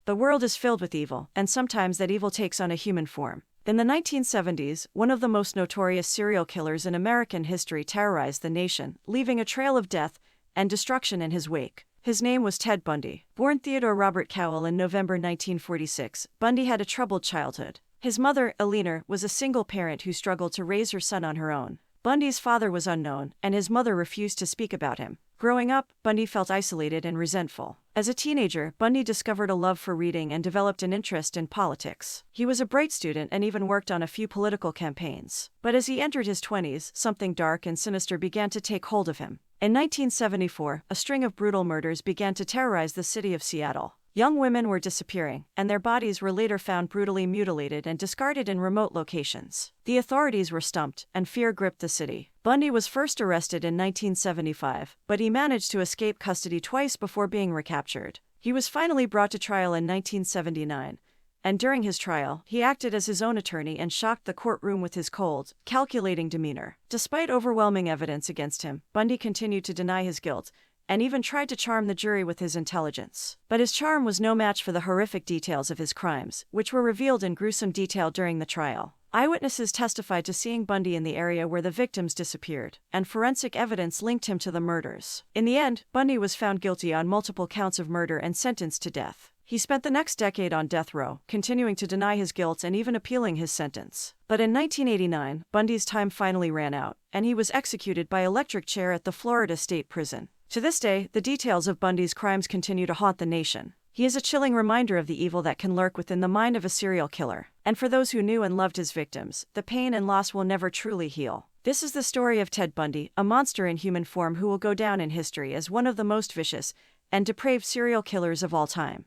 The world is filled with evil, and sometimes that evil takes on a human form. In the 1970s, one of the most notorious serial killers in American history terrorized the nation, leaving a trail of death and destruction in his wake. His name was Ted Bundy. Born Theodore Robert Cowell in November 1946, Bundy had a troubled childhood. His mother, Eleanor, was a single parent who struggled to raise her son on her own. Bundy's father was unknown, and his mother refused to speak about him. Growing up, Bundy felt isolated and resentful. As a teenager, Bundy discovered a love for reading and developed an interest in politics. He was a bright student and even worked on a few political campaigns. But as he entered his 20s, something dark and sinister began to take hold of him. In 1974, a string of brutal murders began to terrorize the city of Seattle. Young women were disappearing, and their bodies were later found brutally mutilated and discarded in remote locations. The authorities were stumped, and fear gripped the city. Bundy was first arrested in 1975, but he managed to escape custody twice before being recaptured. He was finally brought to trial in 1979, and during his trial, he acted as his own attorney and shocked the courtroom with his cold, calculating demeanor. Despite overwhelming evidence against him, Bundy continued to deny his guilt, and even tried to charm the jury with his intelligence. But his charm was no match for the horrific details of his crimes, which were revealed in gruesome detail during the trial. Eyewitnesses testified to seeing Bundy in the area where the victims disappeared, and forensic evidence linked him to the murders. In the end, Bundy was found guilty on multiple counts of murder and sentenced to death. He spent the next decade on death row, continuing to deny his guilt and even appealing his sentence. But in 1989, Bundy's time finally ran out, and he was executed by electric chair at the Florida State Prison. To this day, the details of Bundy's crimes continue to haunt the nation. He is a chilling reminder of the evil that can lurk within the mind of a serial killer. And for those who knew and loved his victims, the pain and loss will never truly heal. This is the story of Ted Bundy, a monster in human form who will go down in history as one of the most vicious and depraved serial killers of all time.